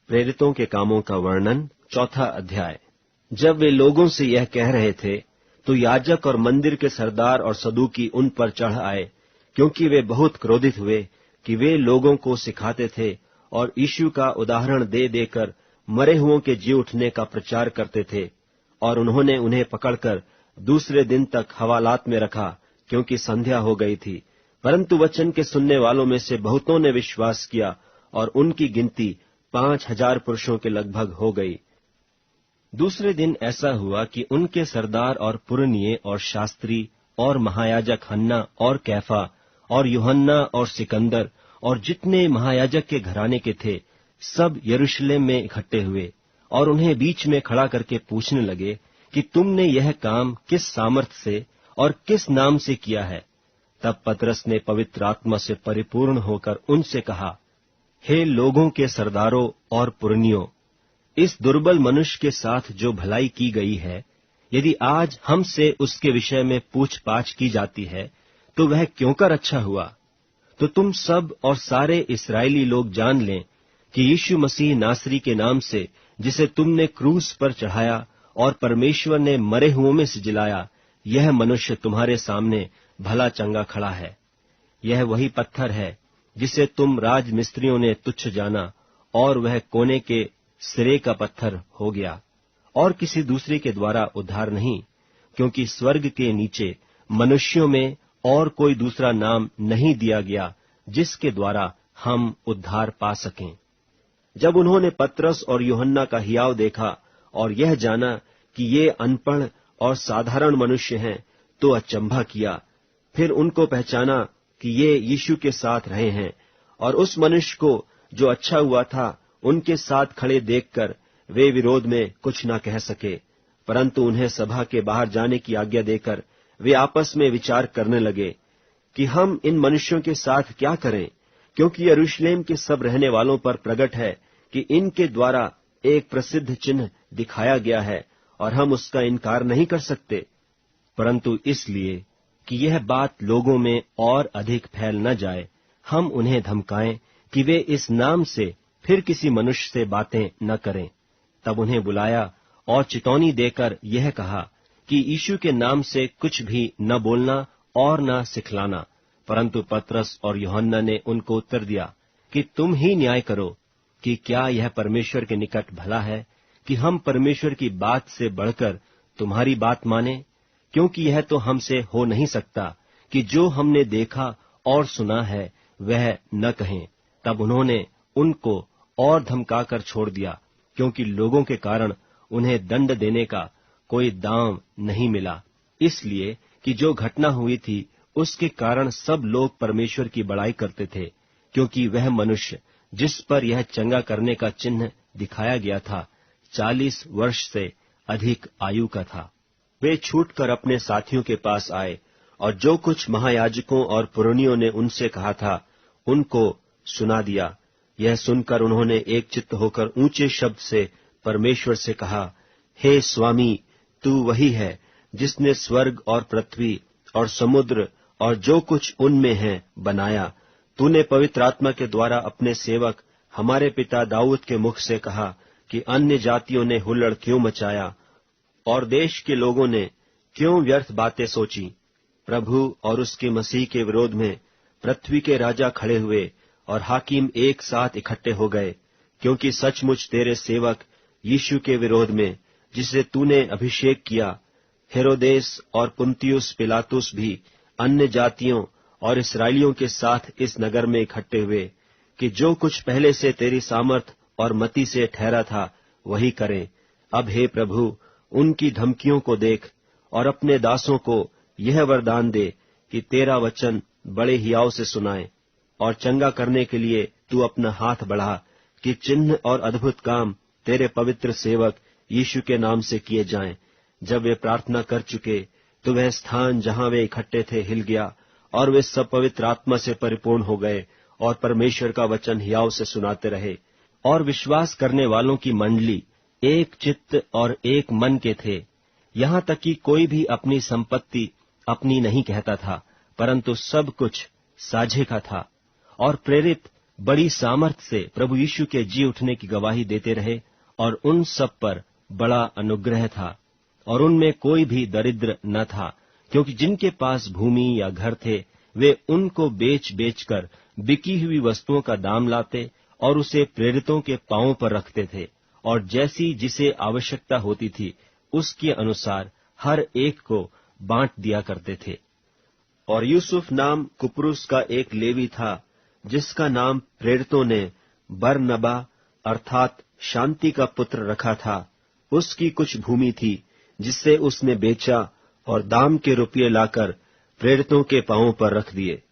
प्रेरितों के कामों का वर्णन, चौथा अध्याय। जब वे लोगों से यह कह रहे थे, तो याजक और मंदिर के सरदार और सदूकी उन पर चढ़ आए, क्योंकि वे बहुत क्रोधित हुए कि वे लोगों को सिखाते थे और यीशु का उदाहरण दे देकर मरे हुओं के जी उठने का प्रचार करते थे। और उन्होंने उन्हें पकड़कर दूसरे दिन तक हवालात में रखा, क्योंकि संध्या हो गई थी। परंतु वचन के सुनने वालों में से बहुतों ने विश्वास किया, और उनकी गिनती 5,000 पुरुषों के लगभग हो गई। दूसरे दिन ऐसा हुआ कि उनके सरदार और पुरनिये और शास्त्री और महायाजक हन्ना और कैफा और यूहन्ना और सिकंदर और जितने महायाजक के घराने के थे, सब यरूशलेम में इकट्ठे हुए और उन्हें बीच में खड़ा करके पूछने लगे कि तुमने यह काम किस सामर्थ्य से और किस नाम से किया है। तब पतरस ने पवित्र आत्मा से परिपूर्ण होकर उनसे कहा, हे लोगों के सरदारों और पुरनियों, इस दुर्बल मनुष्य के साथ जो भलाई की गई है, यदि आज हमसे उसके विषय में पूछपाछ की जाती है, तो वह क्यों कर अच्छा हुआ। तो तुम सब और सारे इस्राएली लोग जान लें कि यीशु मसीह नासरी के नाम से, जिसे तुमने क्रूस पर चढ़ाया और परमेश्वर ने मरे हुओं में से जिलाया, यह मनुष्य तुम्हारे सामने भला चंगा खड़ा है। यह वही पत्थर है जिसे तुम राजमिस्त्रियों ने तुच्छ जाना, और वह कोने के सिरे का पत्थर हो गया, और किसी दूसरे के द्वारा उद्धार नहीं, क्योंकि स्वर्ग के नीचे मनुष्यों में और कोई दूसरा नाम नहीं दिया गया जिसके द्वारा हम उद्धार पा सकें। जब उन्होंने पतरस और यूहन्ना का हियाव देखा और यह जाना कि ये अनपढ़ और साधारण मनुष्य हैं, तो अचंभा किया। फिर उनको पहचाना कि ये यीशु के साथ रहे हैं, और उस मनुष्य को जो अच्छा हुआ था उनके साथ खड़े देखकर वे विरोध में कुछ न कह सके, परंतु उन्हें सभा के बाहर जाने की आज्ञा देकर वे आपस में विचार करने लगे कि हम इन मनुष्यों के साथ क्या करें, क्योंकि यरूशलेम के सब रहने वालों पर प्रगट है कि इनके द्वारा एक प्रसिद्ध चिन्ह दिखाया गया है, और हम उसका इनकार नहीं कर सकते। परंतु इसलिए कि यह बात लोगों में और अधिक फैल न जाए, हम उन्हें धमकाएं कि वे इस नाम से फिर किसी मनुष्य से बातें न करें। तब उन्हें बुलाया और चितौनी देकर यह कहा कि यीशु के नाम से कुछ भी न बोलना और न सिखलाना। परंतु पतरस और यूहन्ना ने उनको उत्तर दिया कि तुम ही न्याय करो कि क्या यह परमेश्वर के निकट भला है कि हम परमेश्वर की बात से बढ़कर तुम्हारी बात माने, क्योंकि यह तो हमसे हो नहीं सकता कि जो हमने देखा और सुना है वह न कहें। तब उन्होंने उनको और धमकाकर छोड़ दिया, क्योंकि लोगों के कारण उन्हें दंड देने का कोई दांव नहीं मिला, इसलिए कि जो घटना हुई थी उसके कारण सब लोग परमेश्वर की बड़ाई करते थे, क्योंकि वह मनुष्य जिस पर यह चंगा करने का चिन्ह दिखाया गया था 40 वर्ष से अधिक आयु का था। वे छूटकर अपने साथियों के पास आए, और जो कुछ महायाजकों और पुरनियों ने उनसे कहा था उनको सुना दिया। यह सुनकर उन्होंने एक चित्त होकर ऊंचे शब्द से परमेश्वर से कहा, हे स्वामी, तू वही है जिसने स्वर्ग और पृथ्वी और समुद्र और जो कुछ उनमें है बनाया। तूने पवित्र आत्मा के द्वारा अपने सेवक हमारे पिता दाऊद के मुख से कहा कि अन्य जातियों ने हुल्लड़ क्यों मचाया और देश के लोगों ने क्यों व्यर्थ बातें सोची। प्रभु और उसके मसीह के विरोध में पृथ्वी के राजा खड़े हुए और हाकिम एक साथ इकट्ठे हो गए, क्योंकि सचमुच तेरे सेवक यीशु के विरोध में, जिसे तूने अभिषेक किया, हेरोदेस और पुन्तियुस पिलातुस भी अन्य जातियों और इस्राएलियों के साथ इस नगर में इकट्ठे हुए कि जो कुछ पहले से तेरी सामर्थ और मति से ठहरा था वही करें। अब हे प्रभु, उनकी धमकियों को देख और अपने दासों को यह वरदान दे कि तेरा वचन बड़े हियाव से सुनाए, और चंगा करने के लिए तू अपना हाथ बढ़ा कि चिन्ह और अद्भुत काम तेरे पवित्र सेवक यीशु के नाम से किए जाएं। जब वे प्रार्थना कर चुके तो वह स्थान जहां वे इकट्ठे थे हिल गया, और वे सब पवित्र आत्मा से परिपूर्ण हो गए और परमेश्वर का वचन हियाव से सुनाते रहे। और विश्वास करने वालों की मंडली एक चित्त और एक मन के थे, यहाँ तक कि कोई भी अपनी संपत्ति अपनी नहीं कहता था, परंतु सब कुछ साझे का था। और प्रेरित बड़ी सामर्थ से प्रभु यीशु के जी उठने की गवाही देते रहे और उन सब पर बड़ा अनुग्रह था और उनमें कोई भी दरिद्र न था, क्योंकि जिनके पास भूमि या घर थे वे उनको बेच बेचकर बिकी हुई वस्तुओं का दाम लाते और उसे प्रेरितों के पांवों पर रखते थे और जैसी जिसे आवश्यकता होती थी उसके अनुसार हर एक को बांट दिया करते थे। और यूसुफ नाम कुप्रुस का एक लेवी था, जिसका नाम प्रेरितों ने बरनबा अर्थात शांति का पुत्र रखा था। उसकी कुछ भूमि थी जिसे उसने बेचा और दाम के रुपये लाकर प्रेरितों के पांवों पर रख दिए।